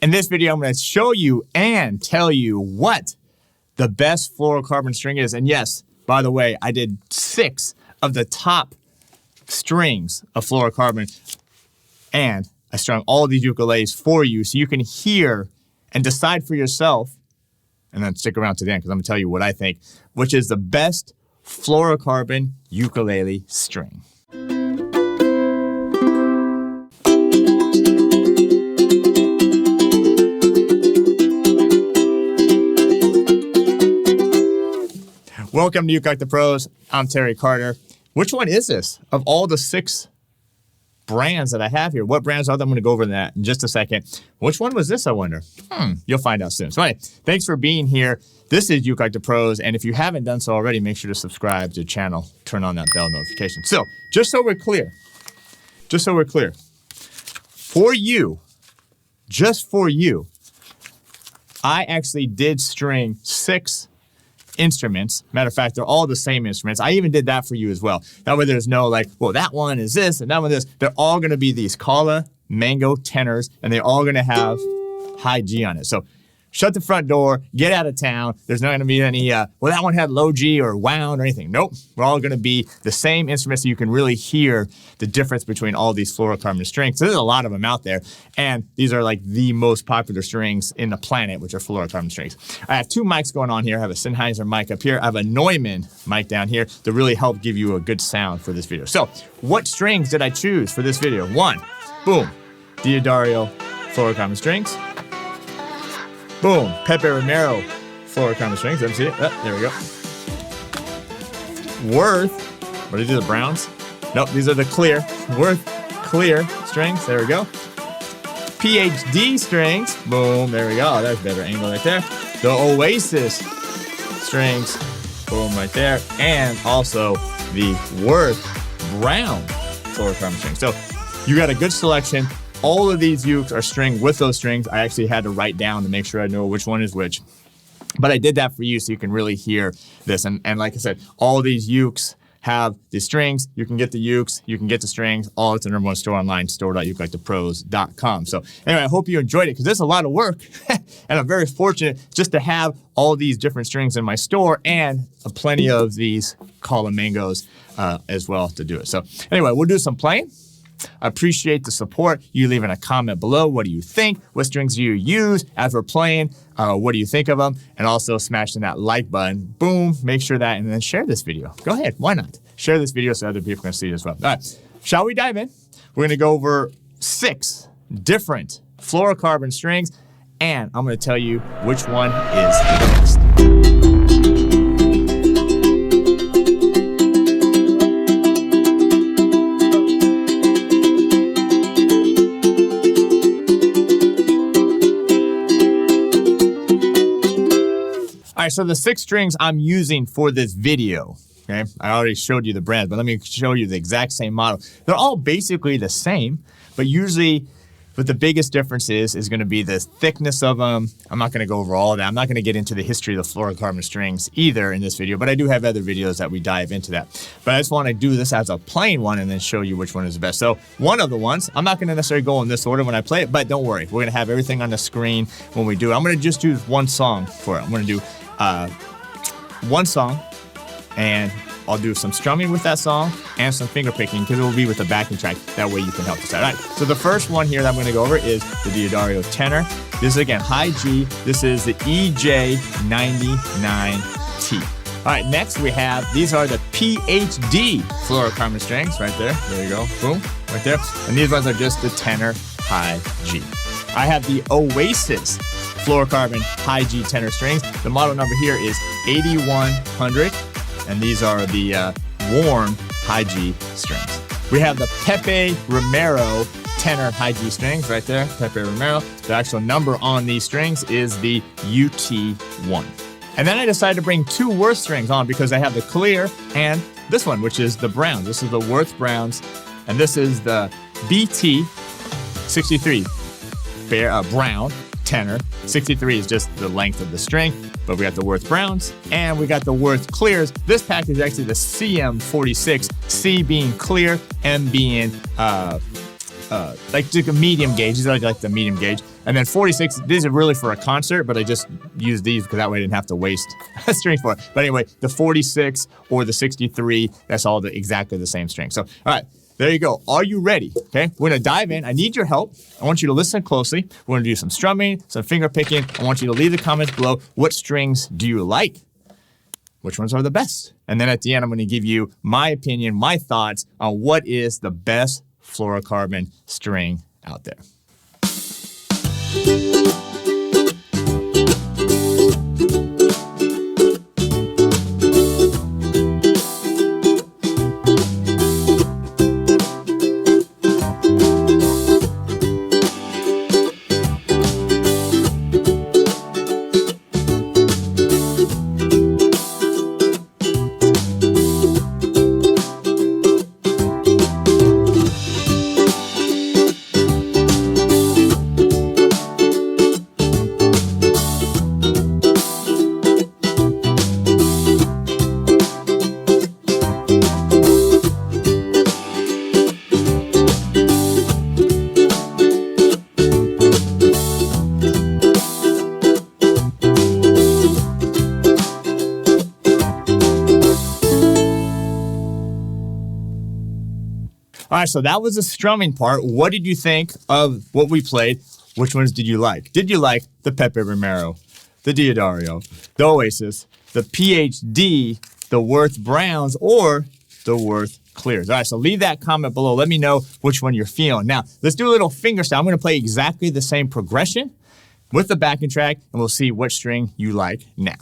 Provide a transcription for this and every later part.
In this video, I'm going to show you and tell you what the best fluorocarbon string is. And yes, by the way, I did 6 of the top strings of fluorocarbon, and I strung all these ukuleles for you so you can hear and decide for yourself, and then stick around to the end because I'm going to tell you what I think, which is the best fluorocarbon ukulele string. Welcome to ukelikethepros. I'm Terry Carter. Which one is this? Of all the 6 brands that I have here, what brands are they? I'm going to go over that in just a second. Which one was this, I wonder? You'll find out soon. So anyway, thanks for being here. This is ukelikethepros, and if you haven't done so already, make sure to subscribe to the channel, turn on that bell notification. So, just so we're clear, for you, just for you, I actually did string 6 instruments. Matter of fact, they're all the same instruments. I even did that for you as well. That way there's no like, well, that one is this and that one is this. They're all going to be these Kala mango tenors, and they're all going to have high G on it. So shut the front door, get out of town. There's not going to be any, well, that one had low G or wound or anything. Nope. We're all going to be the same instruments so you can really hear the difference between all these fluorocarbon strings. So there's a lot of them out there. And these are like the most popular strings in the planet, which are fluorocarbon strings. I have 2 mics going on here. I have a Sennheiser mic up here. I have a Neumann mic down here to really help give you a good sound for this video. So what strings did I choose for this video? 1, boom, Diodario fluorocarbon strings. Boom, Pepe Romero fluorocarbon strings. Let me see it. Oh, there we go. Worth, what are these, the browns? Nope, these are the clear. Worth clear strings. There we go. PhD strings. Boom, there we go. That's a better angle right there. The Oasis strings. Boom, right there. And also the Worth brown fluorocarbon strings. So you got a good selection. All of these ukes are stringed with those strings. I actually had to write down to make sure I know which one is which. But I did that for you so you can really hear this. And like I said, all of these ukes have the strings. You can get the ukes, you can get the strings, all at the #1 store online, store.ukelikethepros.com. So anyway, I hope you enjoyed it because there's a lot of work. And I'm very fortunate just to have all these different strings in my store and plenty of these Kala Mangos as well to do it. So anyway, we'll do some playing. I appreciate the support. You leaving a comment below. What do you think? What strings do you use as we're playing? What do you think of them? And also smashing that like button. Boom. Make sure that, and then share this video. Go ahead. Why not? Share this video so other people can see it as well. All right. Shall we dive in? We're going to go over 6 different fluorocarbon strings, and I'm going to tell you which one is the best. All right, so the 6 strings I'm using for this video, okay? I already showed you the brand, but let me show you the exact same model. They're all basically the same, but usually what the biggest difference is going to be the thickness of them. I'm not going to go over all of that. I'm not going to get into the history of the fluorocarbon strings either in this video, but I do have other videos that we dive into that. But I just want to do this as a plain one and then show you which one is the best. So one of the ones, I'm not going to necessarily go in this order when I play it, but don't worry. We're going to have everything on the screen when we do it. I'm going to just use one song for it. I'm going to do one song, and I'll do some strumming with that song and some finger picking because it will be with the backing track. That way you can help us out. All right, so the first one here that I'm going to go over is the Diodario tenor. This is again high G. This is the EJ99T. All right, next we have, these are the PhD fluorocarbon strings right there. There you go, boom, right there. And these ones are just the tenor high G. I have the Oasis fluorocarbon high G tenor strings. The model number here is 8100, and these are the warm high G strings. We have the Pepe Romero tenor high G strings right there, Pepe Romero. The actual number on these strings is the UT1. And then I decided to bring 2 Worth strings on because I have the clear and this one, which is the brown. This is the Worth browns, and this is the BT63 brown tenor. 63 is just the length of the string, but we got the Worth browns and we got the Worth clears. This pack is actually the CM46, C being clear, M being like a medium gauge. These are like the medium gauge. And then 46, these are really for a concert, but I just used these because that way I didn't have to waste a string for it. But anyway, the 46 or the 63, that's all exactly the same string. So, all right, there you go. Are you ready? Okay, we're gonna dive in. I need your help. I want you to listen closely. We're gonna do some strumming, some finger picking. I want you to leave the comments below. What strings do you like? Which ones are the best? And then at the end, I'm gonna give you my opinion, my thoughts on what is the best fluorocarbon string out there. All right, so that was the strumming part. What did you think of what we played? Which ones did you like? Did you like the Pepe Romero, the Diodario, the Oasis, the PhD, the Worth Browns, or the Worth Clears? All right, so leave that comment below. Let me know which one you're feeling. Now, let's do a little fingerstyle. I'm going to play exactly the same progression with the backing track, and we'll see which string you like now.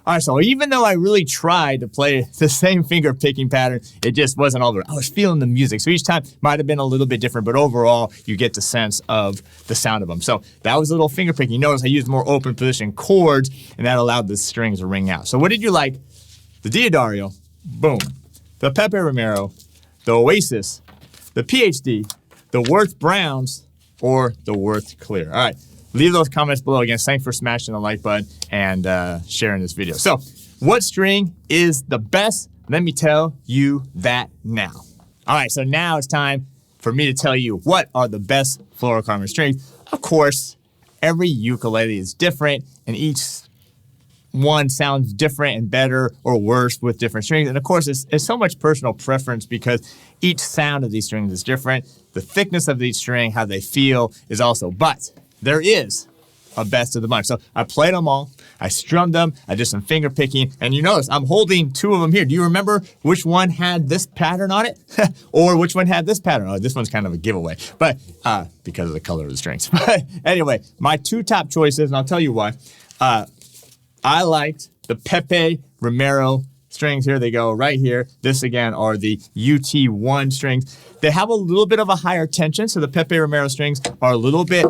All right, so even though I really tried to play the same finger picking pattern, it just wasn't all there. I was feeling the music. So each time might have been a little bit different, but overall, you get the sense of the sound of them. So that was a little finger picking. You notice I used more open position chords, and that allowed the strings to ring out. So what did you like? The Diodario, boom. The Pepe Romero, the Oasis, the PhD, the Worth Browns, or the Worth Clear. All right. Leave those comments below. Again, thanks for smashing the like button and sharing this video. So, what string is the best? Let me tell you that now. All right, so now it's time for me to tell you what are the best fluorocarbon strings. Of course, every ukulele is different, and each one sounds different and better or worse with different strings. And of course, it's so much personal preference because each sound of these strings is different. The thickness of each string, how they feel is also, but there is a best of the bunch. So I played them all. I strummed them. I did some finger picking. And you notice I'm holding two of them here. Do you remember which one had this pattern on it? Or which one had this pattern? Oh, this one's kind of a giveaway. But because of the color of the strings. But anyway, my two top choices, and I'll tell you why. I liked the Pepe Romero strings. Here they go right here. This again are the UT1 strings. They have a little bit of a higher tension. So the Pepe Romero strings are a little bit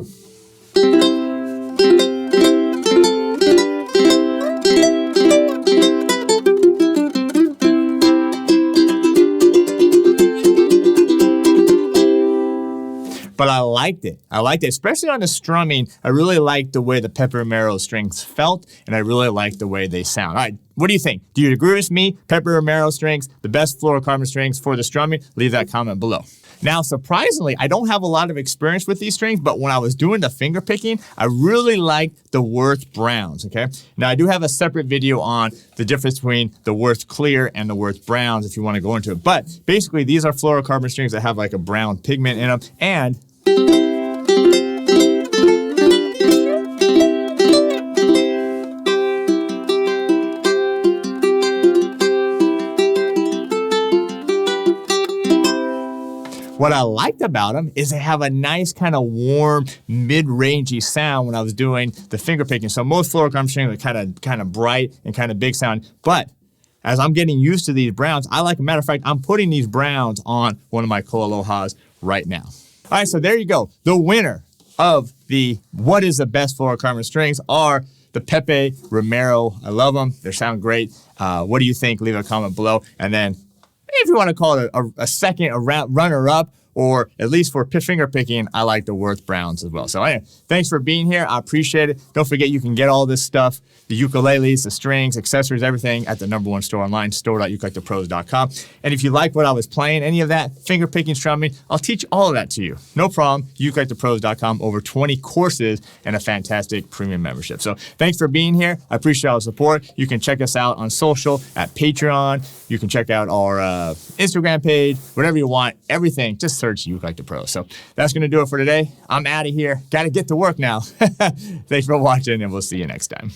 but I liked it. I liked it, especially on the strumming. I really liked the way the Pepe Romero strings felt, and I really liked the way they sound. All right, what do you think? Do you agree with me? Pepe Romero strings, the best fluorocarbon strings for the strumming? Leave that comment below. Now, surprisingly, I don't have a lot of experience with these strings, but when I was doing the finger picking, I really liked the Worth Browns, okay? Now, I do have a separate video on the difference between the Worth Clear and the Worth Browns if you want to go into it. But basically, these are fluorocarbon strings that have like a brown pigment in them, and What I liked about them is they have a nice kind of warm, mid-rangey sound when I was doing the finger picking. So most fluorocarbon strings are kind of bright and kind of big sound. But as I'm getting used to these browns, I like, a matter of fact, I'm putting these browns on one of my Koalohas right now. All right, so there you go. The winner of the what is the best fluorocarbon strings are the Pepe Romero. I love them. They sound great. What do you think? Leave a comment below. And then if you want to call it a second runner-up, or at least for finger picking, I like the Worth Browns as well. So anyway, thanks for being here. I appreciate it. Don't forget you can get all this stuff, the ukuleles, the strings, accessories, everything at the #1 store online, store.ukelikethepros.com. And if you like what I was playing, any of that, finger picking, strumming, I'll teach all of that to you. No problem. ukelikethepros.com, over 20 courses and a fantastic premium membership. So thanks for being here. I appreciate all the support. You can check us out on social at Patreon. You can check out our Instagram page, whatever you want, everything. Just search You Like the Pros. So that's going to do it for today. I'm out of here. Got to get to work now. Thanks for watching, and we'll see you next time.